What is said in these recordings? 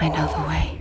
I know the way.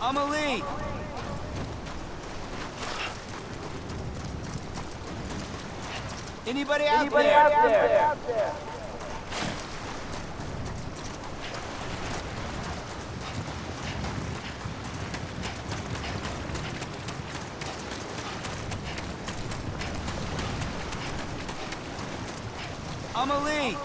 Amelie! Anybody out there? Amelie!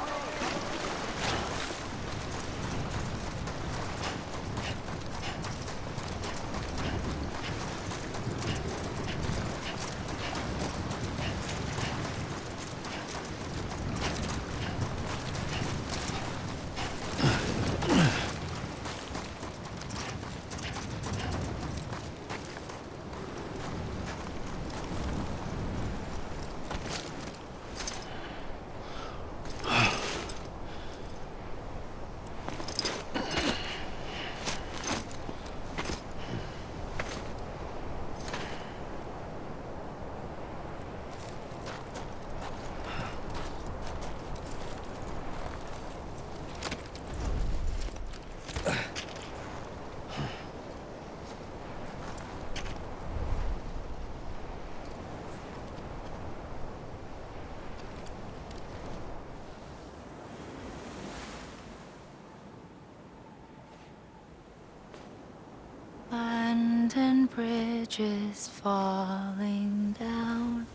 London Bridge is falling down,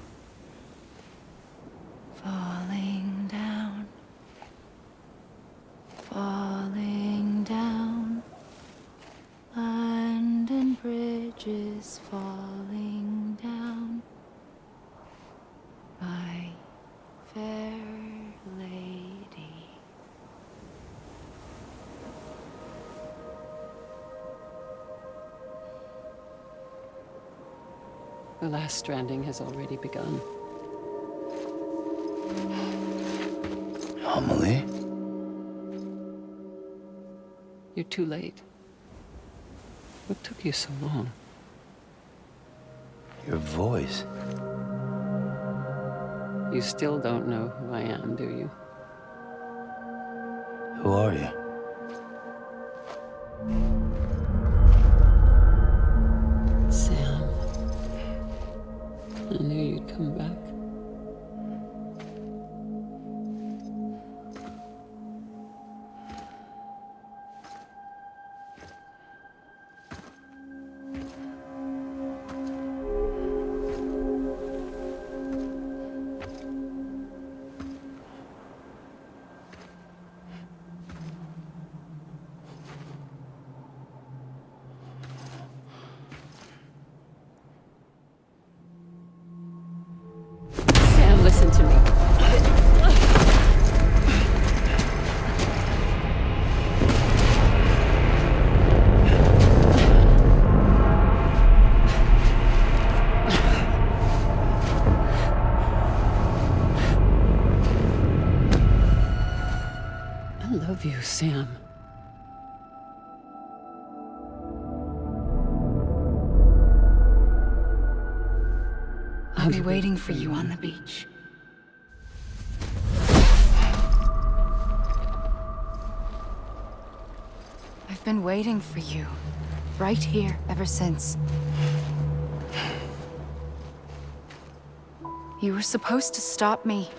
falling down, falling down. London Bridge is falling down, my fair lady. The last stranding has already begun. Amelie? You're too late. What took you so long? Your voice. You still don't know who I am, do you? Who are you? Sam. I knew you'd come back. I'll be waiting for you on the beach. I've been waiting for you, right here, ever since. You were supposed to stop me.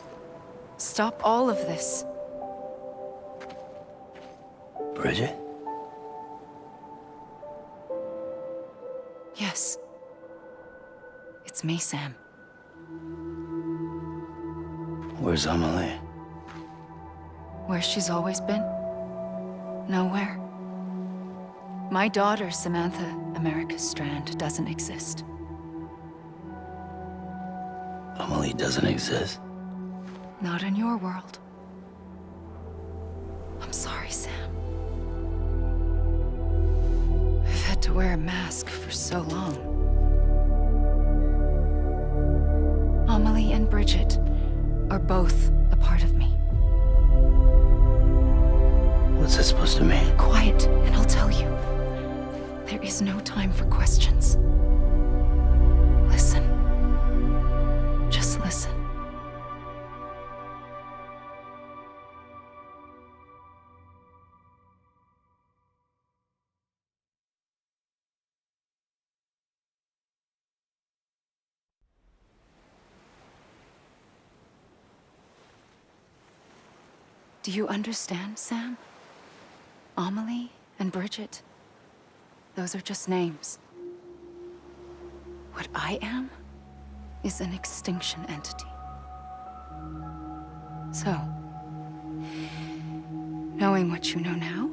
Stop all of this. Bridget? Yes. It's me, Sam. Where's Amelie? Where she's always been. Nowhere. My daughter, Samantha America's Strand, doesn't exist. Amelie doesn't exist. Not in your world. I'm sorry, Sam. I've had to wear a mask for so long. Amelie and Bridget are both a part of me. What's that supposed to mean? Quiet, and I'll tell you. There is no time for questions. Listen. Just listen. Do you understand, Sam? Amelie and Bridget, those are just names. What I am is an extinction entity. So, knowing what you know now,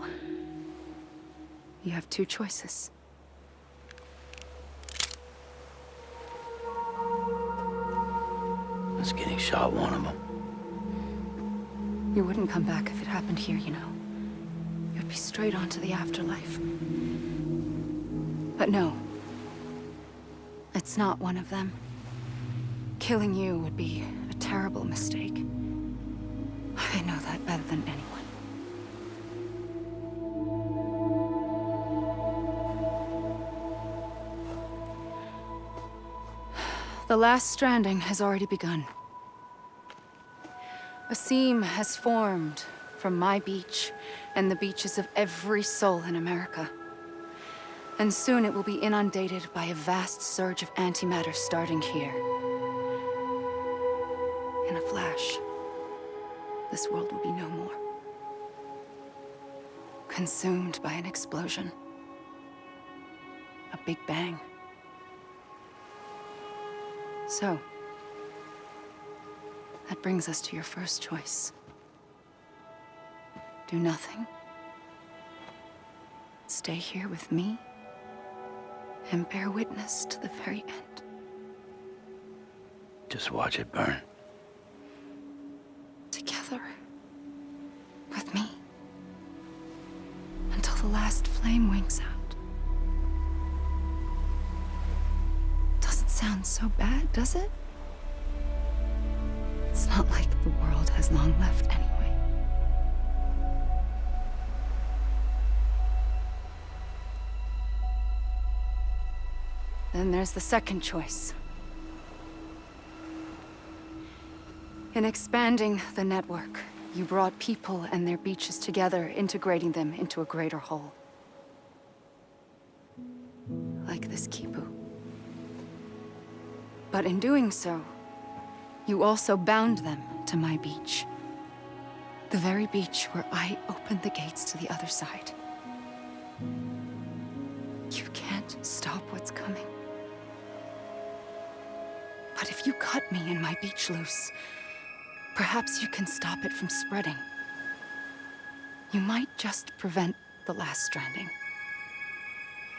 you have two choices. Was getting shot one of them. You wouldn't come back if it happened here, you know. You'd be straight on to the afterlife. But no. It's not one of them. Killing you would be a terrible mistake. I know that better than anyone. The last stranding has already begun. A seam has formed from my beach and the beaches of every soul in America. And soon it will be inundated by a vast surge of antimatter starting here. In a flash, this world will be no more. Consumed by an explosion. A big bang. So, that brings us to your first choice. Do nothing. Stay here with me and bear witness to the very end. Just watch it burn. Together. With me. Until the last flame winks out. Doesn't sound so bad, does it? It's not like the world has long left anyway. Then there's the second choice. In expanding the network, you brought people and their beaches together, integrating them into a greater whole. Like this Kipu. But in doing so, you also bound them to my beach. The very beach where I opened the gates to the other side. You can't stop what's coming. But if you cut me and my beach loose, perhaps you can stop it from spreading. You might just prevent the last stranding.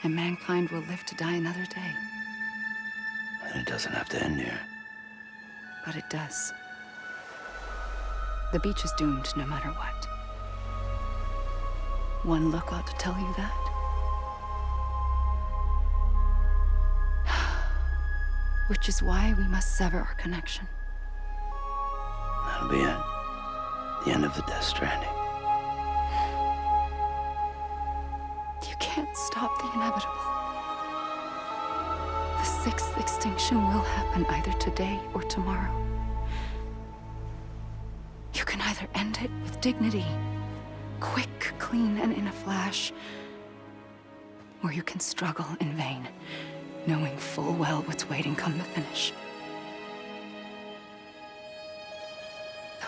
And mankind will live to die another day. And it doesn't have to end here. But it does. The beach is doomed no matter what. One look ought to tell you that. Which is why we must sever our connection. That'll be it. The end of the Death Stranding. You can't stop the inevitable. The sixth extinction will happen either today or tomorrow. You can either end it with dignity, quick, clean, and in a flash, or you can struggle in vain, knowing full well what's waiting come the finish.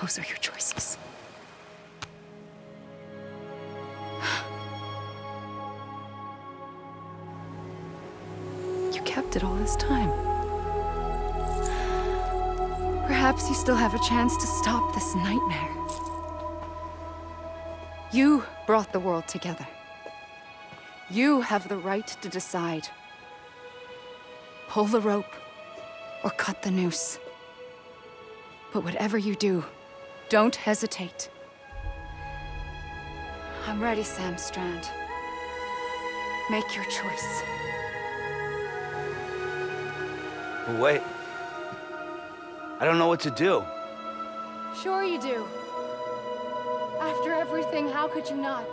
Those are your choices. You kept it all this time. Perhaps you still have a chance to stop this nightmare. You brought the world together. You have the right to decide. Pull the rope or cut the noose. But whatever you do, don't hesitate. I'm ready, Sam Strand. Make your choice. But wait. I don't know what to do. Sure you do. After everything, how could you not?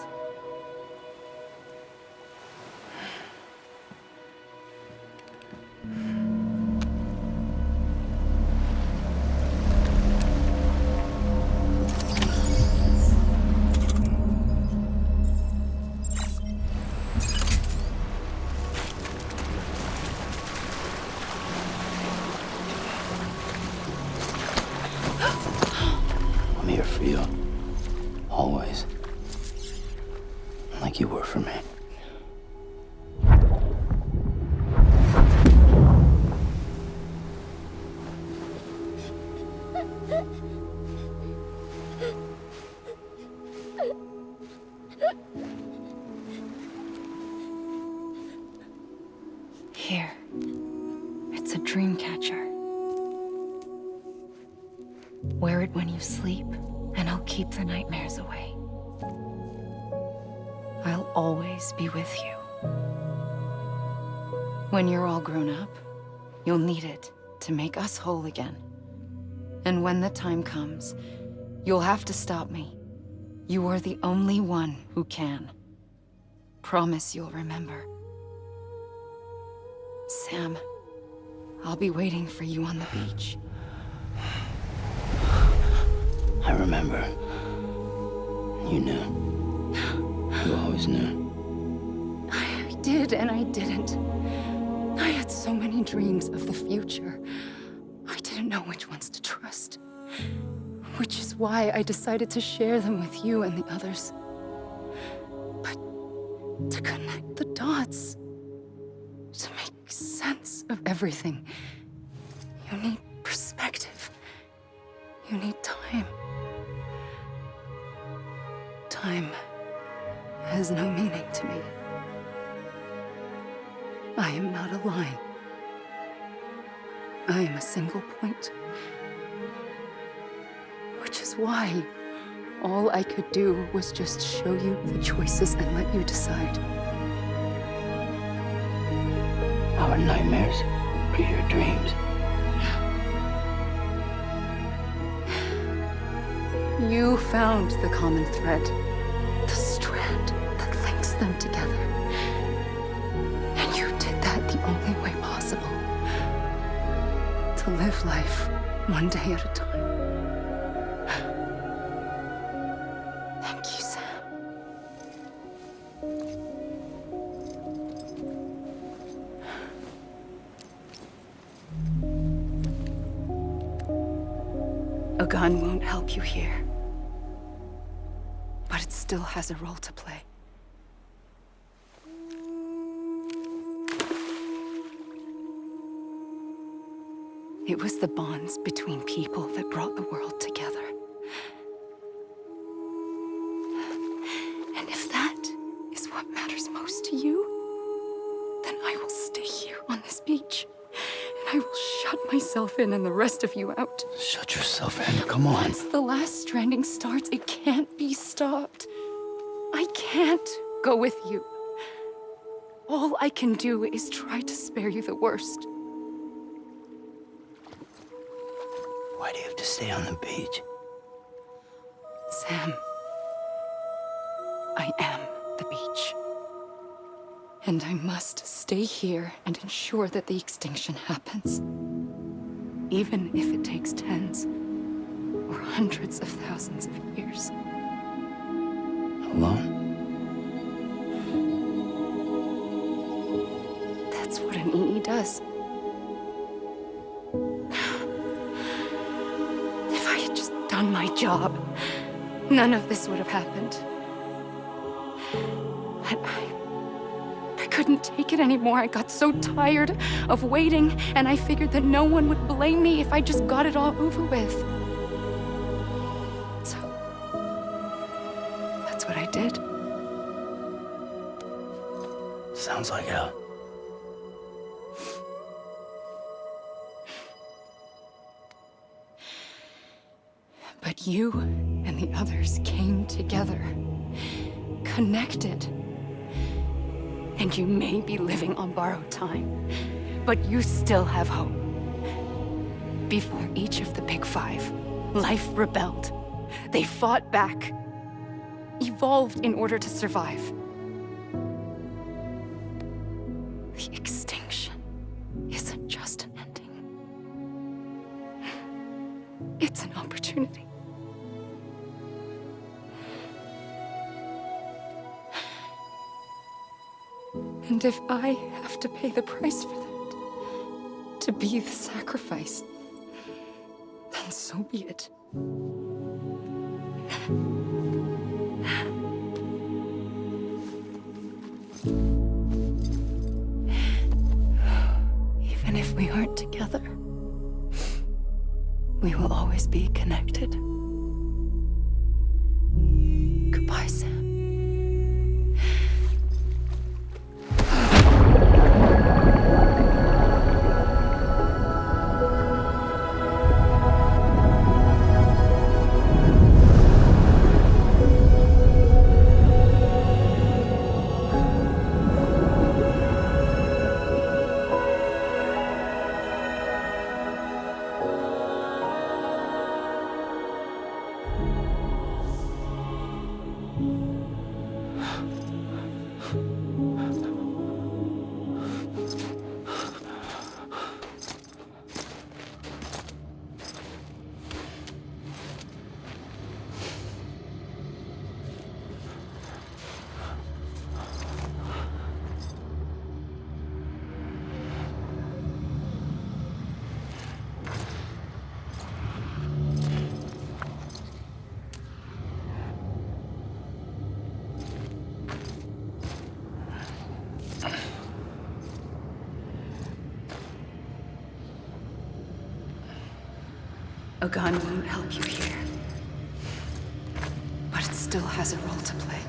I'm here for you. Always. Like you were for me. Here. It's a dream catcher. Wear it when you sleep, and I'll keep the nightmares away. I'll always be with you. When you're all grown up, you'll need it to make us whole again. And when the time comes, you'll have to stop me. You are the only one who can. Promise you'll remember. Sam, I'll be waiting for you on the beach. I remember. You knew. You always knew. I did and I didn't. I had so many dreams of the future. I didn't know which ones to trust. Which is why I decided to share them with you and the others. But to connect the dots, to make sense of everything, you need perspective. You need time. Time has no meaning to me. I am not a line. I am a single point. Which is why all I could do was just show you the choices and let you decide. Our nightmares are your dreams. You found the common thread, the strand that links them together. And you did that the only way possible. To live life one day at a time. Thank you, Sam. A gun won't help you here. But it still has a role to play. It was the bonds between people that brought the world together. And if that is what matters most to you, then I will stay here on this beach. And I will shut myself in and the rest of you out. Shut yourself in. Come on. Once the last stranding starts, it can't be stopped. I can't go with you. All I can do is try to spare you the worst. Why do you have to stay on the beach? Sam, I am the beach. And I must stay here and ensure that the extinction happens. Even if it takes tens or hundreds of thousands of years. Alone? That's what an EE does. If I had just done my job, none of this would have happened. But I couldn't take it anymore. I got so tired of waiting, and I figured that no one would blame me if I just got it all over with. So, that's what I did. Sounds like hell. But you and the others came together, connected. And you may be living on borrowed time, but you still have hope. Before each of the Big Five, life rebelled. They fought back, evolved in order to survive. The extinction isn't just an ending. It's an opportunity. And if I have to pay the price for that, to be the sacrifice, then so be it. Even if we aren't together, we will always be connected. Goodbye, Sam. A gun won't help you here, but it still has a role to play.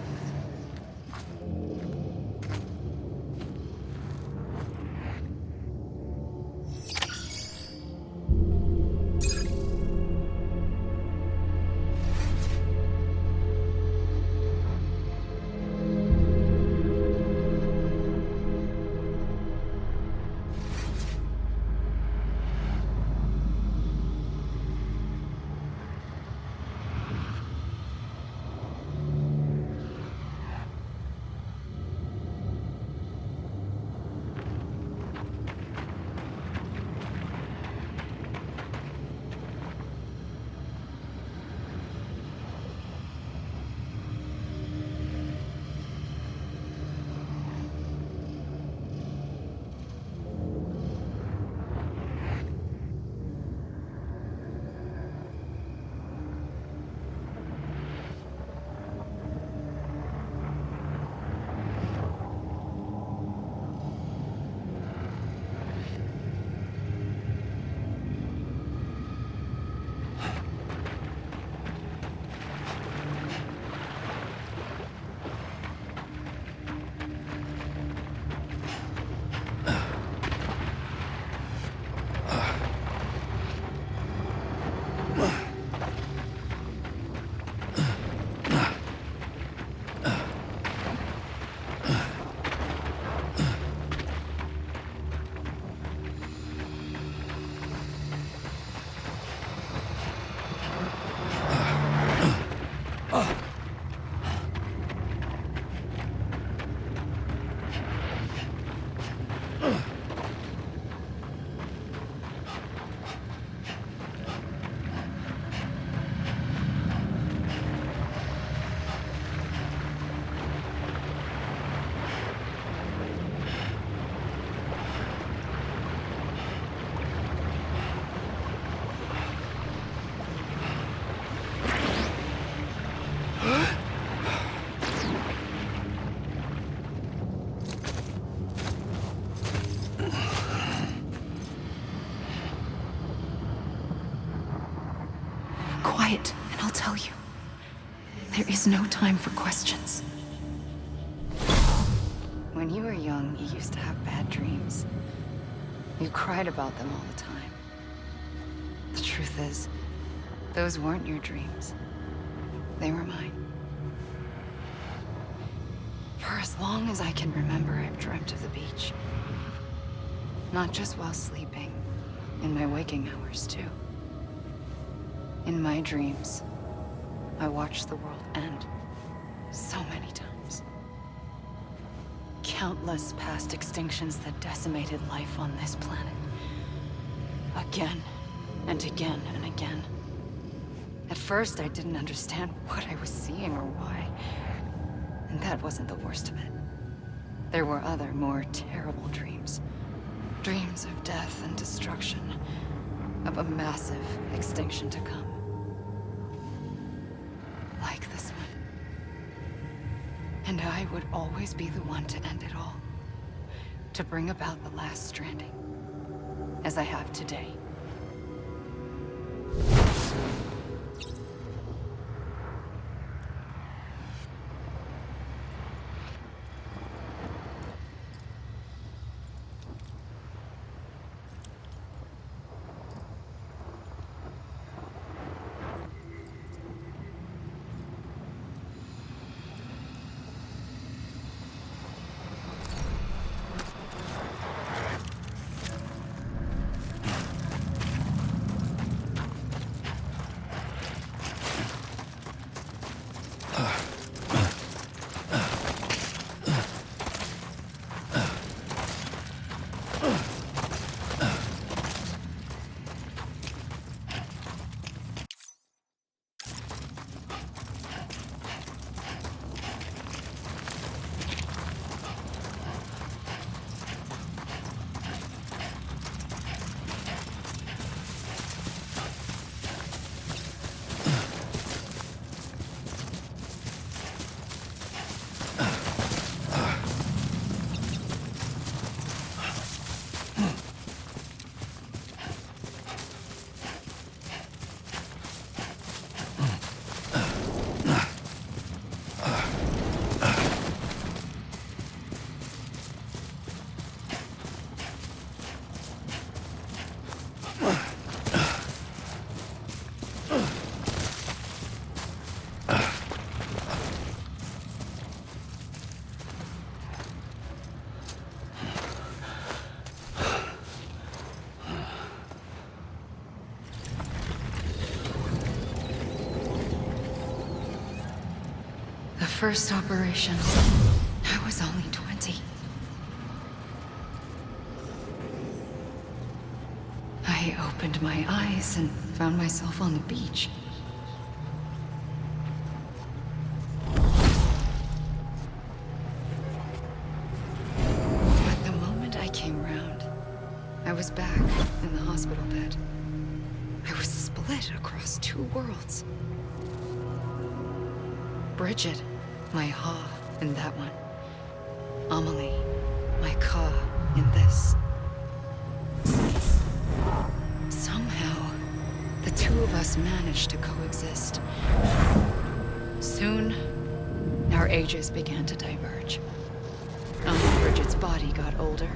quiet, and I'll tell you. There is no time for questions. When you were young, you used to have bad dreams. You cried about them all the time. The truth is, those weren't your dreams. They were mine. For as long as I can remember, I've dreamt of the beach. Not just while sleeping, in my waking hours too. In my dreams, I watched the world end so many times. Countless past extinctions that decimated life on this planet. Again and again and again. At first, I didn't understand what I was seeing or why. And that wasn't the worst of it. There were other, more terrible dreams. Dreams of death and destruction. Of a massive extinction to come. Like this one. And I would always be the one to end it all. To bring about the last stranding. As I have today. First operation, I was only 20. I opened my eyes and found myself on the beach. But the moment I came round, I was back in the hospital bed. I was split across two worlds. Bridget. My ha in that one. Amelie, my ka in this. Somehow, the two of us managed to coexist. Soon, our ages began to diverge. Bridget's body got older,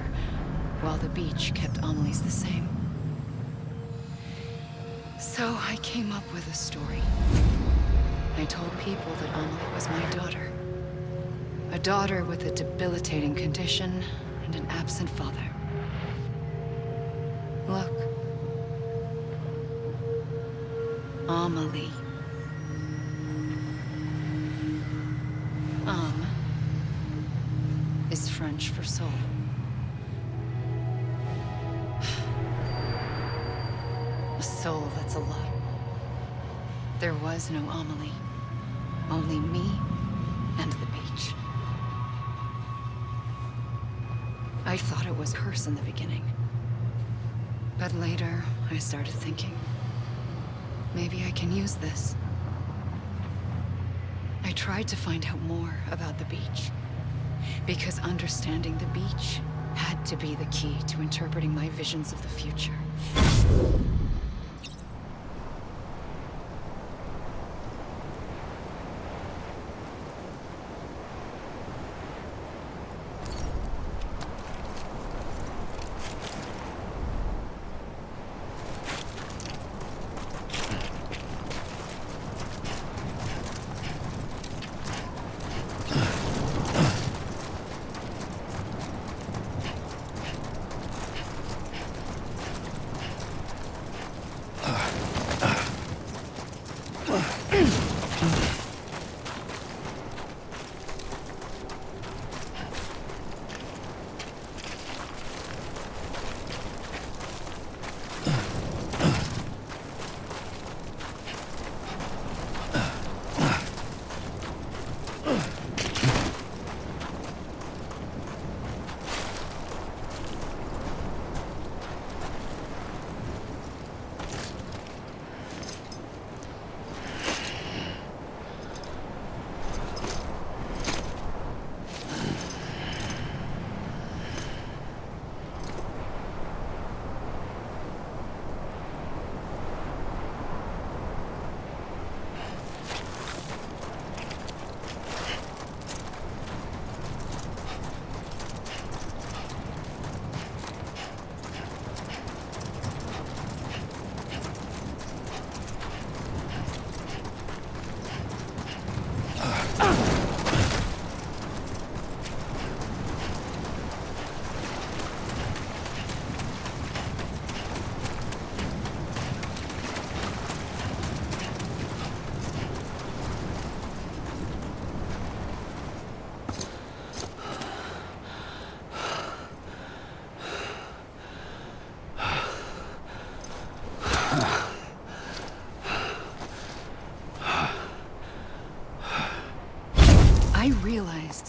while the beach kept Amelie's the same. So I came up with a story. I told people that Amelie was my daughter. A daughter with a debilitating condition and an absent father. Look. Amelie. Âme is French for soul. A soul that's alive. There was no Amelie. Only me and the beach. I thought it was hers in the beginning. But later, I started thinking, maybe I can use this. I tried to find out more about the beach. Because understanding the beach had to be the key to interpreting my visions of the future.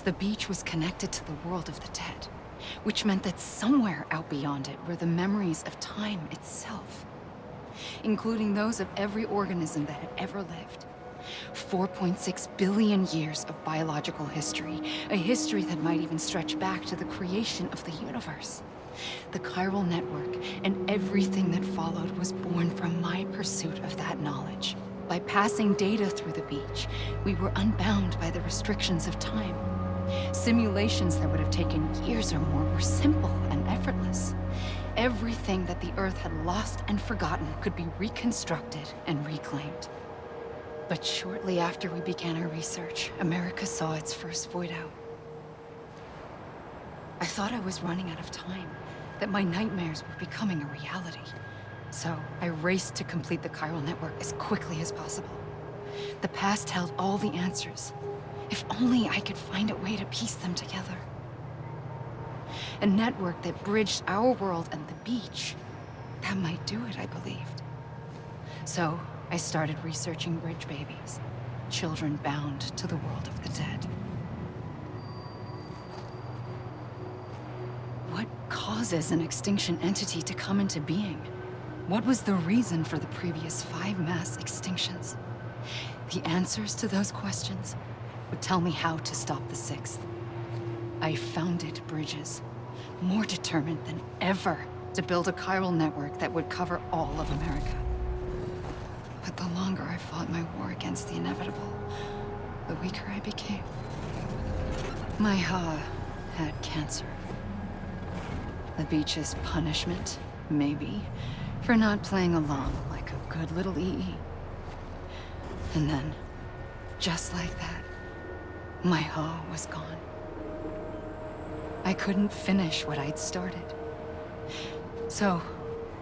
the beach was connected to the world of the dead, which meant that somewhere out beyond it were the memories of time itself, including those of every organism that had ever lived. 4.6 billion years of biological history, a history that might even stretch back to the creation of the universe. The chiral network and everything that followed was born from my pursuit of that knowledge. By passing data through the beach, we were unbound by the restrictions of time. Simulations that would have taken years or more were simple and effortless. Everything that the Earth had lost and forgotten could be reconstructed and reclaimed. But shortly after we began our research, America saw its first void out. I thought I was running out of time, that my nightmares were becoming a reality. So I raced to complete the chiral network as quickly as possible. The past held all the answers. If only I could find a way to piece them together. A network that bridged our world and the beach. That might do it, I believed. So I started researching bridge babies, children bound to the world of the dead. What causes an extinction entity to come into being? What was the reason for the previous 5 mass extinctions? The answers to those questions would tell me how to stop the 6th. I founded bridges, more determined than ever to build a chiral network that would cover all of America. But the longer I fought my war against the inevitable, the weaker I became. My Ha had cancer. The beach's punishment, maybe, for not playing along like a good little EE. And then, just like that, my Ha was gone. I couldn't finish what I'd started. So,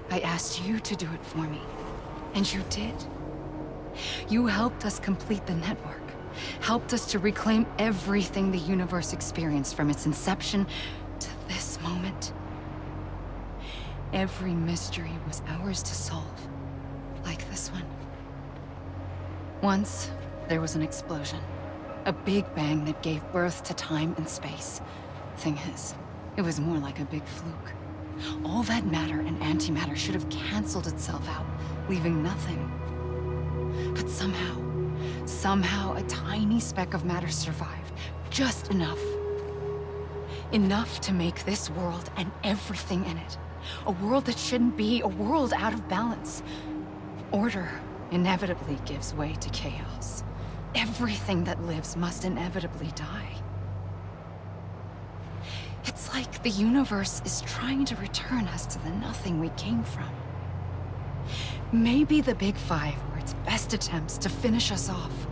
I asked you to do it for me. And you did. You helped us complete the network. Helped us to reclaim everything the universe experienced from its inception to this moment. Every mystery was ours to solve. Like this one. Once, there was an explosion. A big bang that gave birth to time and space. Thing is, it was more like a big fluke. All that matter and antimatter should have canceled itself out, leaving nothing. But somehow a tiny speck of matter survived. Just enough. Enough to make this world and everything in it. A world that shouldn't be, a world out of balance. Order inevitably gives way to chaos. Everything that lives must inevitably die. It's like the universe is trying to return us to the nothing we came from. Maybe the Big Five were its best attempts to finish us off.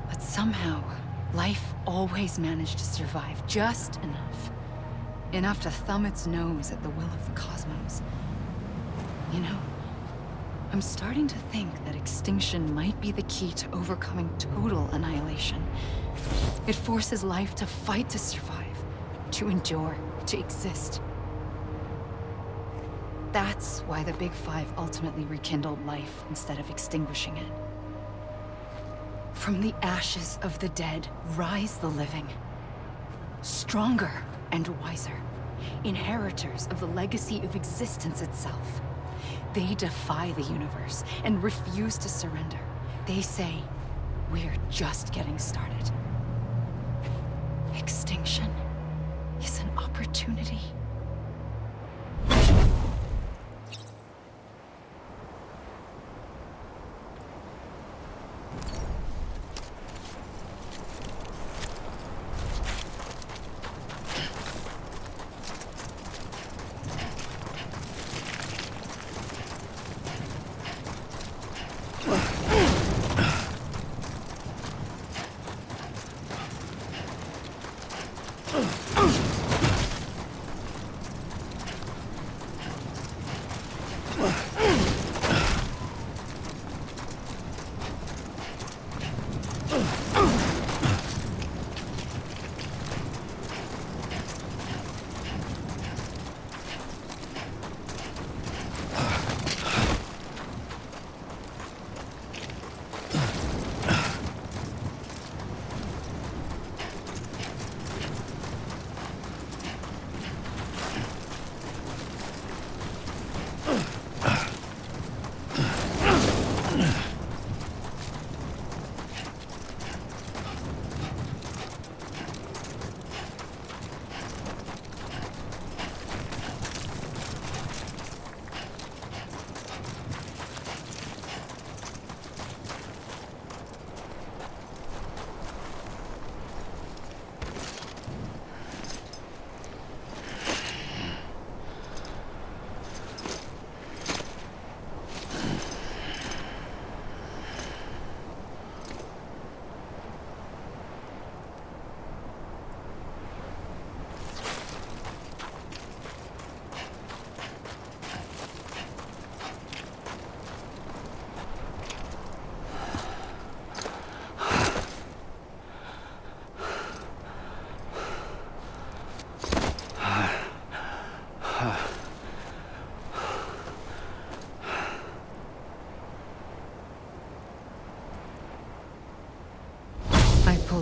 But somehow, life always managed to survive just enough. Enough to thumb its nose at the will of the cosmos. You know, I'm starting to think that extinction might be the key to overcoming total annihilation. It forces life to fight to survive, to endure, to exist. That's why the Big Five ultimately rekindled life instead of extinguishing it. From the ashes of the dead rise the living. Stronger and wiser. Inheritors of the legacy of existence itself. They defy the universe and refuse to surrender. They say, we're just getting started. Extinction is an opportunity.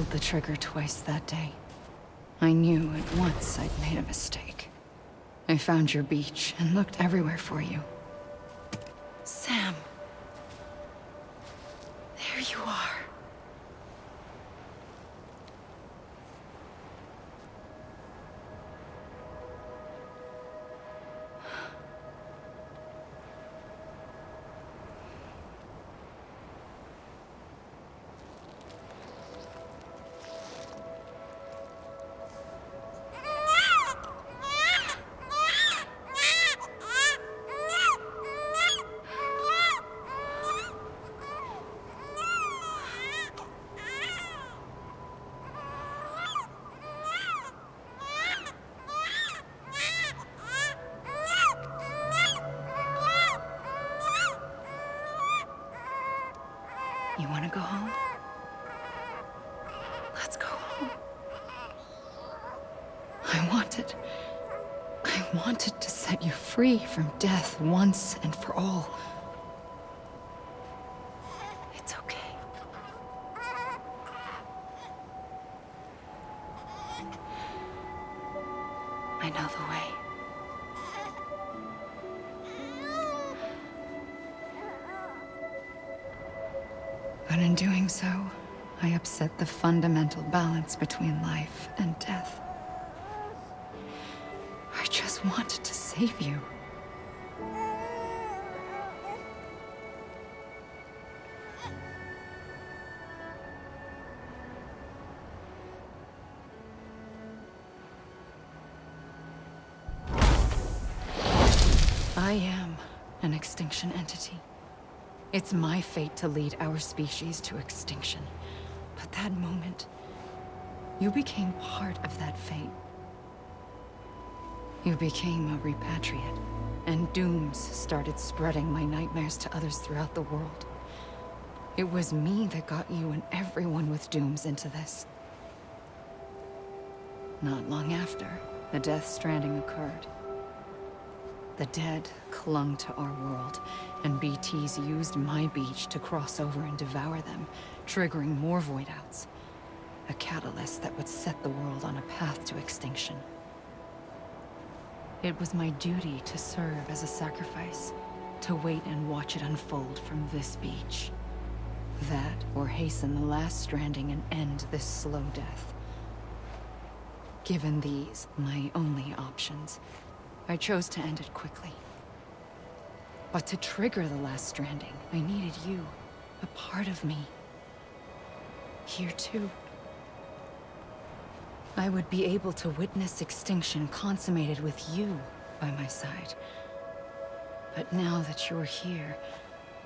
pulled the trigger twice that day. I knew at once I'd made a mistake. I found your beach and looked everywhere for you. Sam. There you are. You want to go home? Let's go home. I wanted to set you free from death once and for all. It's okay. I know the way. But in doing so, I upset the fundamental balance between life and death. I just wanted to save you. I am an extinction entity. It's my fate to lead our species to extinction. But that moment, you became part of that fate. You became a repatriate, and dooms started spreading my nightmares to others throughout the world. It was me that got you and everyone with dooms into this. Not long after, the Death Stranding occurred. The dead clung to our world, and BTs used my beach to cross over and devour them, triggering more void outs. A catalyst that would set the world on a path to extinction. It was my duty to serve as a sacrifice, to wait and watch it unfold from this beach. That, or hasten the last stranding and end this slow death. Given these, my only options, I chose to end it quickly. But to trigger the last stranding, I needed you, a part of me. Here too. I would be able to witness extinction consummated with you by my side. But now that you're here,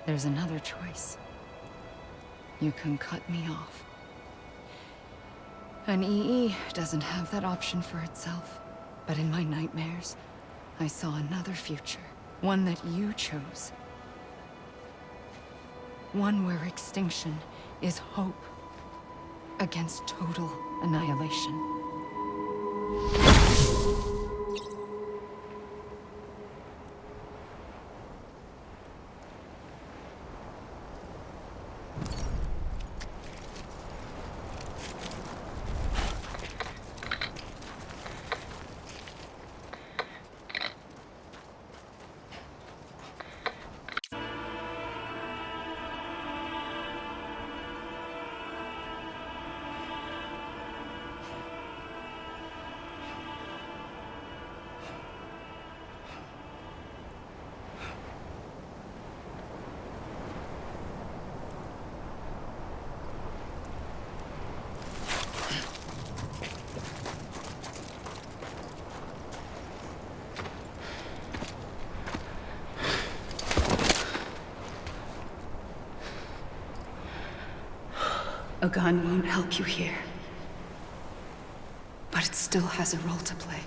there's another choice. You can cut me off. An EE doesn't have that option for itself. But in my nightmares, I saw another future. One that you chose. One where extinction is hope against total annihilation. A gun won't help you here. But it still has a role to play.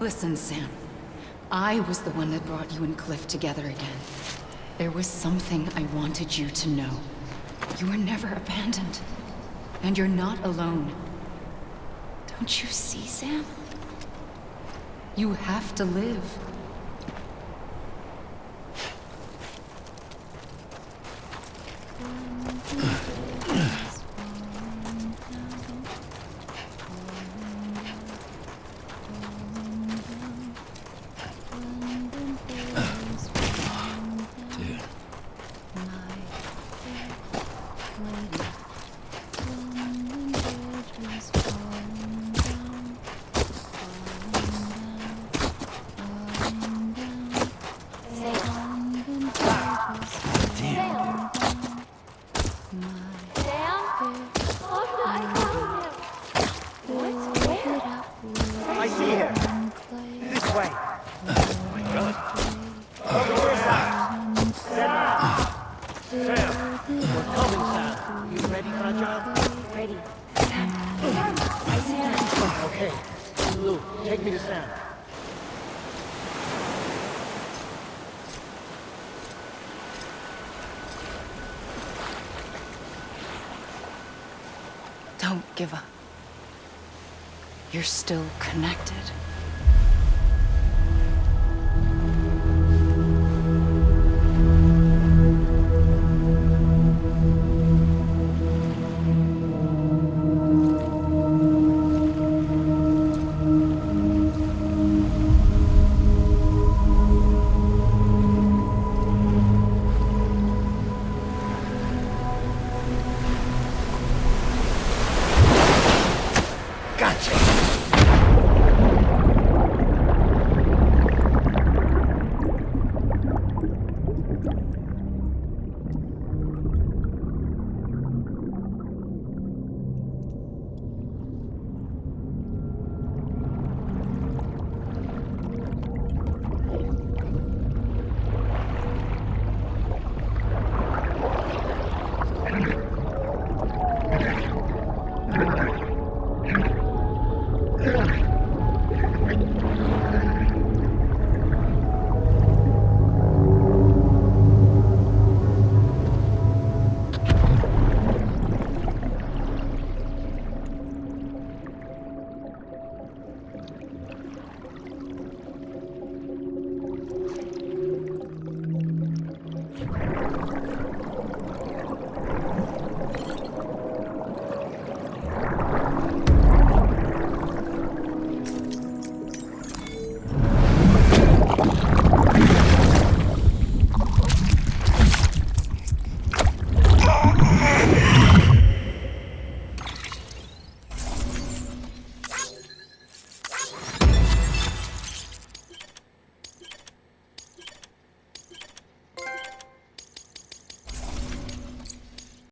Listen, Sam. I was the one that brought you and Cliff together again. There was something I wanted you to know. You were never abandoned. And you're not alone. Don't you see, Sam? You have to live. I see her. This way. Oh my God. Over here, Sam. Sam. We're coming, Sam. You ready for a job? Ready. Sam. Sam. I see her. Okay. Lou, take me to Sam. Don't give up. You're still connected.